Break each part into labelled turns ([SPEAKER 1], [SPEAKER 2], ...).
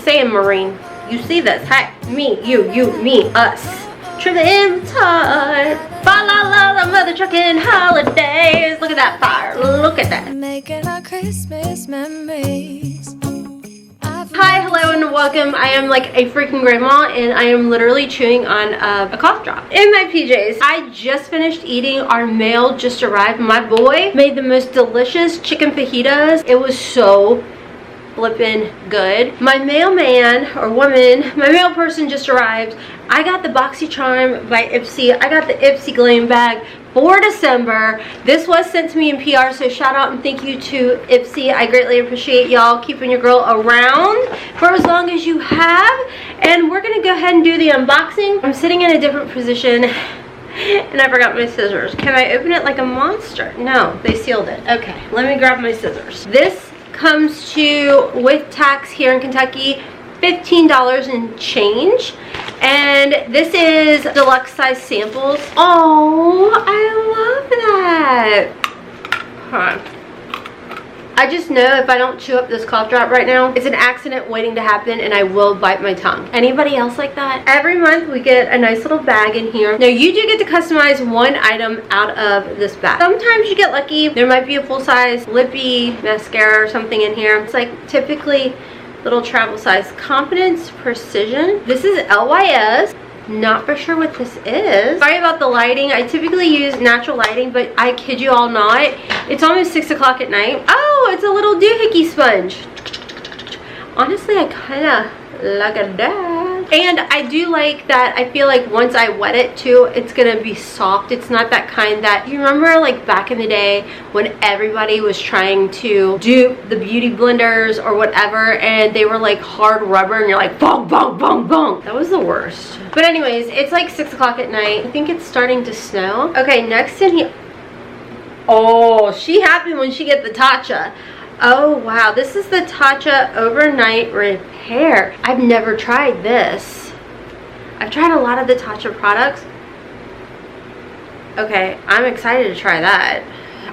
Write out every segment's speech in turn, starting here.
[SPEAKER 1] Saying Marine, you see this? Hey, me, you, me, us. To the inside. Fa la la, the mother trucking holidays. Look at that fire. Look at that.
[SPEAKER 2] Making our Christmas memories.
[SPEAKER 1] Hi, hello, and welcome. I am like a freaking grandma, and I am literally chewing on a cough drop in my PJs. I just finished eating. Our mail just arrived. My boy made the most delicious chicken fajitas. It was so flippin' good. My mailman or woman, my mail person just arrived. I got the Boxycharm by Ipsy. I got the Ipsy Glambag for December. This was sent to me in PR, so shout out and thank you to Ipsy. I greatly appreciate y'all keeping your girl around for as long as you have. And we're gonna go ahead and do the unboxing. I'm sitting in a different position and I forgot my scissors. Can I open it like a monster? No, they sealed it. Okay, let me grab my scissors. This comes to, with tax here in Kentucky, $15 and change. And this is deluxe size samples. Oh, I love that. Huh. I just know if I don't chew up this cough drop right now, it's an accident waiting to happen and I will bite my tongue. Anybody else like that? Every month we get a nice little bag in here. Now you do get to customize one item out of this bag. Sometimes you get lucky. There might be a full-size lippy mascara or something in here. It's like typically little travel size. Confidence Precision. This is LYS. Not for sure what this is. Sorry about the lighting. I typically use natural lighting, but I kid you all not. It's almost 6 o'clock at night. Oh, it's a little doohickey sponge. Honestly, I kind of like that. And I do like that. I feel like once I wet it too, it's gonna be soft. It's not that kind that, you remember like back in the day when everybody was trying to dupe the beauty blenders or whatever, and they were like hard rubber and you're like bong bong bong bong. That was the worst. But anyways, it's like 6 o'clock at night. I think it's starting to snow. Okay, next in here. Oh, she happy when she get the Tatcha. Oh wow, this is the Tatcha Overnight Repair. I've never tried this. I've tried a lot of the Tatcha products. Okay, I'm excited to try that.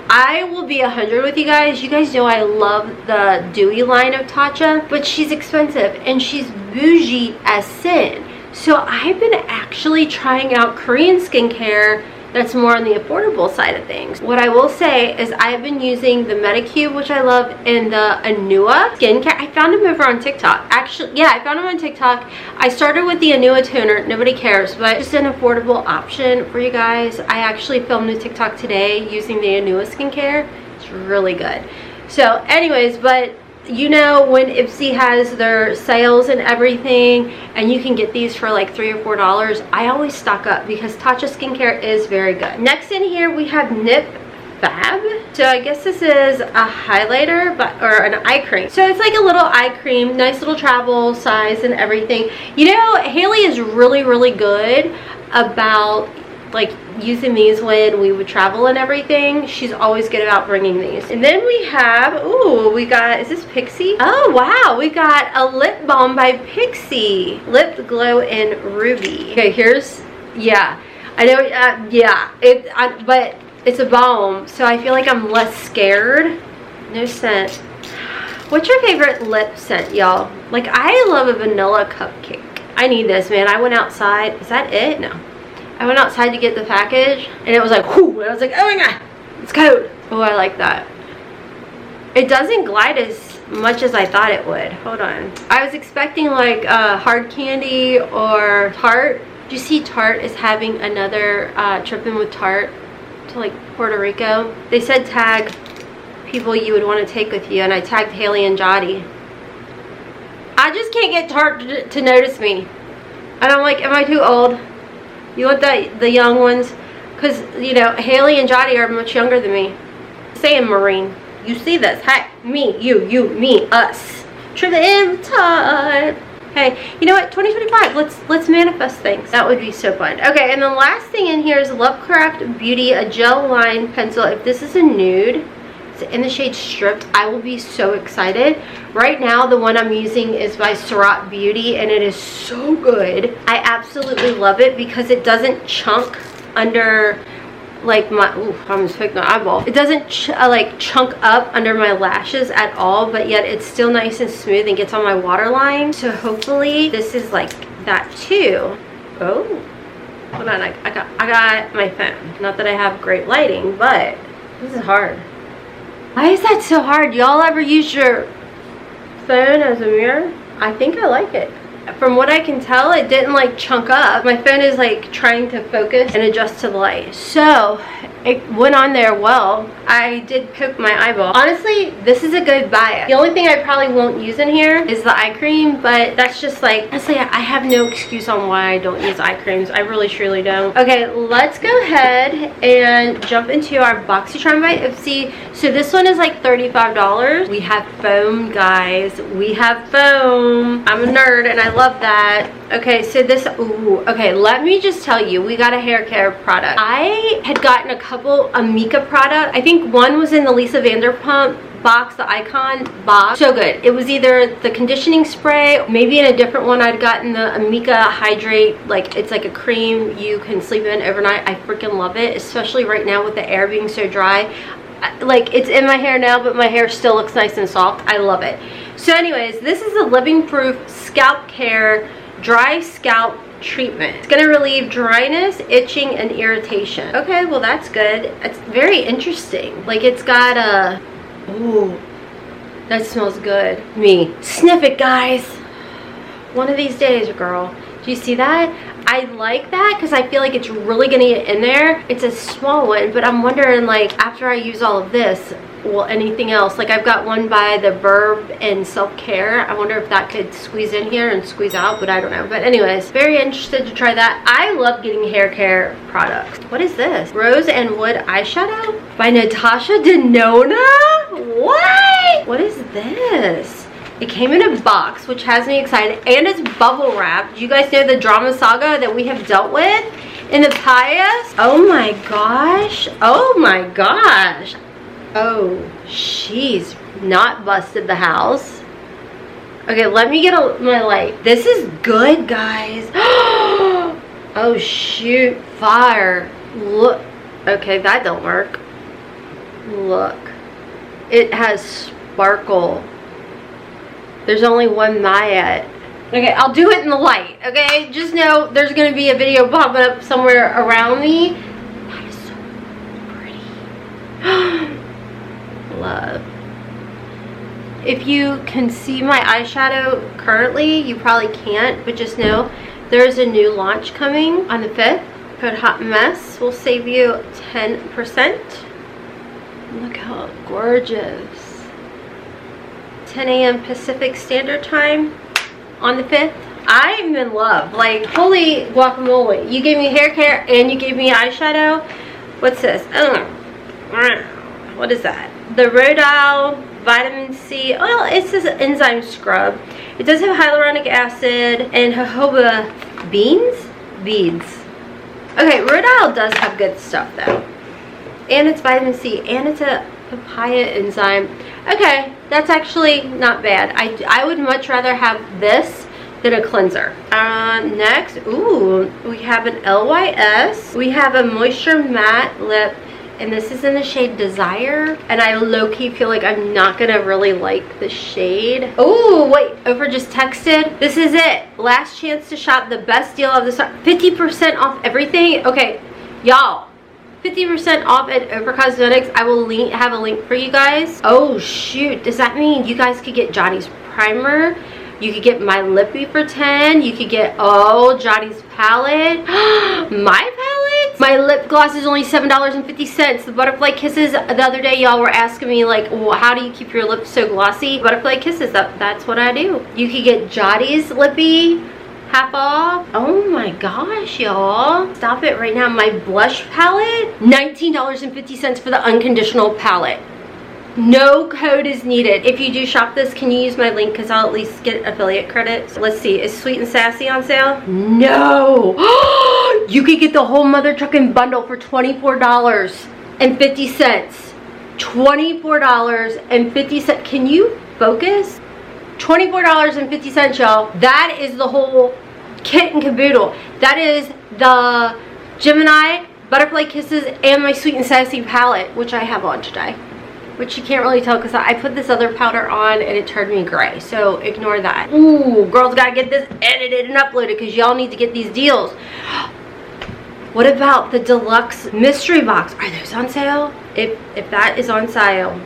[SPEAKER 1] I will be 100 with you guys. You guys know I love the Dewy line of Tatcha, but she's expensive and she's bougie as sin. So I've been actually trying out Korean skincare that's more on the affordable side of things. What I will say is I've been using the Medicube, which I love, and the Anua skincare. I found them over on TikTok. Actually, yeah, I found them on TikTok. I started with the Anua toner. Nobody cares, but just an affordable option for you guys. I actually filmed a TikTok today using the Anua skincare. It's really good. So anyways, but you know when Ipsy has their sales and everything and you can get these for like $3 or $4, I always stock up because Tatcha skincare is very good. Next in here we have Nip Fab. So I guess this is a highlighter or an eye cream. So it's like a little eye cream, nice little travel size and everything. You know, Haley is really good about like using these when we would travel and everything. She's always good about bringing these. And then we have, ooh, we got, is this Pixie? Oh wow, we got a lip balm by Pixie. Lip Glow in Ruby. Okay, here's, yeah, I know, yeah, but it's a balm, so I feel like I'm less scared. No scent. What's your favorite lip scent, y'all? Like, I love a vanilla cupcake. I need this, man. I went outside. Is that it? No. I went outside to get the package and it was like, whoo, and I was like, oh my god, it's cold. Oh, I like that. It doesn't glide as much as I thought it would. Hold on. I was expecting like hard candy or Tarte. Do you see Tarte is having another trip in with Tarte to like Puerto Rico? They said tag people you would want to take with you, and I tagged Haley and Jotty. I just can't get Tarte to notice me. And I'm like, am I too old? You want the young ones? Because, you know, Haley and Jotty are much younger than me. Saying Marine, you see this? Hey, me, you, me, us. To the inside. Hey, you know what? 2025. Let's manifest things. That would be so fun. Okay, and the last thing in here is Lovecraft Beauty, a gel line pencil. If this is a nude, it's in the shade Stripped. I will be so excited. Right now, the one I'm using is by Surat Beauty, and it is so good. I absolutely love it because it doesn't chunk under like my, ooh, I almost picked my eyeball. It doesn't like chunk up under my lashes at all, but yet it's still nice and smooth and gets on my waterline. So hopefully this is like that too. Oh, hold on, I got my phone. Not that I have great lighting, but this is hard. Why is that so hard? Y'all ever use your phone as a mirror? I think I like it. From what I can tell, it didn't like chunk up. My phone is like trying to focus and adjust to the light. So it went on there well. I did poke my eyeball. Honestly, this is a good buy. The only thing I probably won't use in here is the eye cream, but that's just like, honestly, I have no excuse on why I don't use eye creams. I really truly don't. Okay, let's go ahead and jump into our Boxycharm by Ipsy. So this one is like $35. We have foam, guys. We have foam. I'm a nerd and I love that. Okay, so this, ooh, okay, let me just tell you, we got a hair care product. I had gotten a couple Amika product. I think one was in the Lisa Vanderpump box, the Icon box. So good. It was either the conditioning spray, maybe in a different one I'd gotten the Amika Hydrate, like it's like a cream you can sleep in overnight. I freaking love it, especially right now with the air being so dry. Like it's in my hair now, but my hair still looks nice and soft. I love it. So anyways, this is a living proof scalp care dry scalp treatment. It's going to relieve dryness, itching, and irritation. Okay, well that's good. It's very interesting. Like it's got a, ooh, that smells good. Me, sniff it, guys. One of these days, girl. Do you see that? I like that because I feel like it's really going to get in there. It's a small one, but I'm wondering, like, after I use all of this, well, anything else? Like, I've got one by the Verb and Self-Care. I wonder if that could squeeze in here and squeeze out, but I don't know. But anyways, very interested to try that. I love getting hair care products. What is this? Rose and Wood eyeshadow by Natasha Denona? What? What is this? It came in a box, which has me excited, and it's bubble wrapped. You guys know the drama saga that we have dealt with in the past? Oh my gosh. Oh my gosh. Oh, she's not busted the house. Okay, let me get my light. This is good, guys. Oh shoot, fire. Look. Okay, that don't work. Look. It has sparkle. There's only one Maya. Okay, I'll do it in the light, okay? Just know there's going to be a video popping up somewhere around me. That is so pretty. Love. If you can see my eyeshadow currently, you probably can't, but just know there's a new launch coming on the 5th. Code Hotmess will save you 10%. Look how gorgeous. 10 a.m. Pacific Standard Time on the 5th. I'm in love. Like, holy guacamole. You gave me hair care and you gave me eyeshadow. What's this? Oh, what is that? The Rodile Vitamin C. Well, it's this enzyme scrub. It does have hyaluronic acid and jojoba beads. Okay, Rodile does have good stuff though. And it's vitamin C and it's a papaya enzyme. Okay, that's actually not bad. I would much rather have this than a cleanser. Next, ooh, we have an LYS. We have a Moisture Matte Lip, and this is in the shade Desire. And I low-key feel like I'm not gonna really like the shade. Oh, wait, Ofra just texted. This is it. Last chance to shop the best deal of the summer. 50% off everything. Okay, y'all. 50% off at Ofra Cosmetics. I will have a link for you guys. Oh shoot, does that mean you guys could get Johnny's primer? You could get my lippy for 10. You could get, oh, Johnny's palette. My palette? My lip gloss is only $7.50. The Butterfly Kisses, the other day y'all were asking me like, well, how do you keep your lips so glossy? Butterfly Kisses, that's what I do. You could get Johnny's lippy half off. Oh my gosh, y'all. Stop it right now. My blush palette, $19.50 for the Unconditional palette. No code is needed. If you do shop this, can you use my link? Because I'll at least get affiliate credits. Let's see. Is Sweet and Sassy on sale? No. You could get the whole mother trucking bundle for $24.50. $24.50. Can you focus? $24.50, y'all. That is the whole kit and caboodle. That is the Gemini Butterfly Kisses and my Sweet and Sassy palette, which I have on today. Which you can't really tell because I put this other powder on and it turned me gray. So ignore that. Ooh, girls gotta get this edited and uploaded because y'all need to get these deals. What about the deluxe mystery box? Are those on sale? If that is on sale,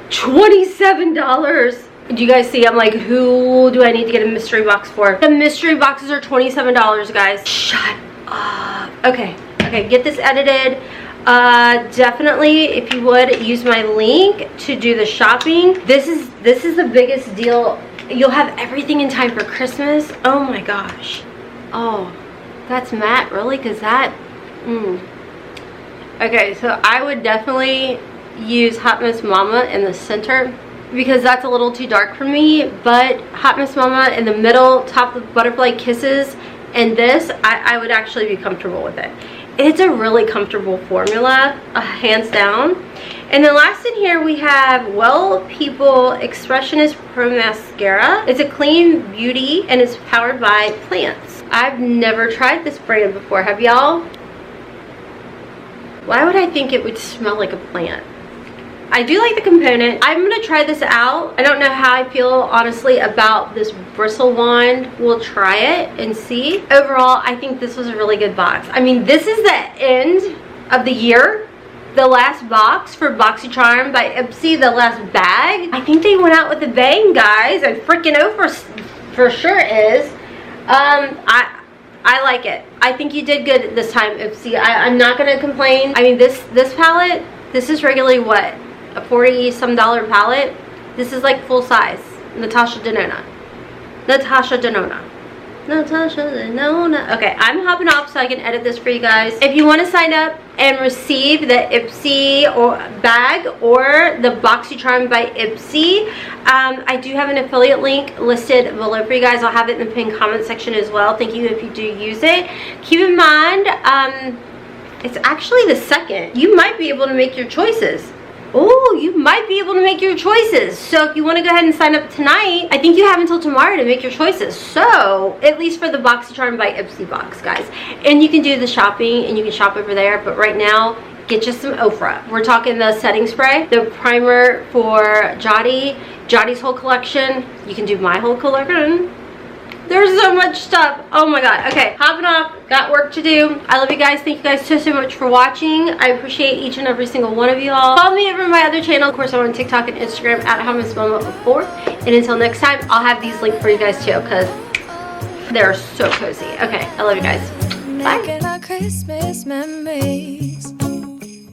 [SPEAKER 1] $27. Do you guys see? I'm like, who do I need to get a mystery box for? The mystery boxes are $27, guys. Shut up. Okay, get this edited. Definitely, if you would, use my link to do the shopping. This is the biggest deal. You'll have everything in time for Christmas. Oh my gosh. Oh, that's matte, really? Because that, Okay, so I would definitely use Hotmess Momma in the center because that's a little too dark for me, but Hotmess Momma in the middle, top of Butterfly Kisses, and this, I would actually be comfortable with it. It's a really comfortable formula, hands down. And then last in here we have Well People Expressionist Pro Mascara. It's a clean beauty and it's powered by plants. I've never tried this brand before. Have y'all? Why would I think it would smell like a plant? I do like the component. I'm going to try this out. I don't know how I feel, honestly, about this bristle wand. We'll try it and see. Overall, I think this was a really good box. I mean, this is the end of the year. The last box for Boxycharm by Ipsy, the last bag. I think they went out with a bang, guys. And freaking Ofra for sure is. I like it. I think you did good this time, Ipsy. I'm not going to complain. I mean, this palette, this is regularly what? A $40-some palette. This is like full size. Natasha Denona. Okay, I'm hopping off so I can edit this for you guys. If you want to sign up and receive the Ipsy or bag or the Boxycharm by Ipsy, I do have an affiliate link listed below for you guys. I'll have it in the pinned comment section as well. Thank you if you do use it. Keep in mind, it's actually the 2nd. You might be able to make your choices. Oh, you might be able to make your choices. So if you want to go ahead and sign up tonight, I think you have until tomorrow to make your choices. So, at least for the Boxycharm by Ipsy box, guys. And you can do the shopping and you can shop over there. But right now, get you some Ofra. We're talking the setting spray, the primer for Jottie's whole collection. You can do my whole collection. There's so much stuff. Oh my god. Okay, hopping off. Got work to do. I love you guys. Thank you guys so much for watching. I appreciate each and every single one of you all. Follow me over my other channel. Of course, I'm on TikTok and Instagram at hotmessmommabusiness. And until next time, I'll have these linked for you guys too because they're so cozy. Okay, I love you guys. Bye.
[SPEAKER 2] Making our Christmas memories.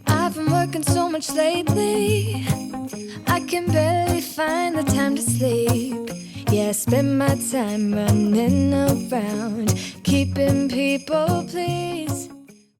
[SPEAKER 2] I've been working so much lately. I can barely find the time to sleep. Yeah, I spend my time running around, keeping people pleased.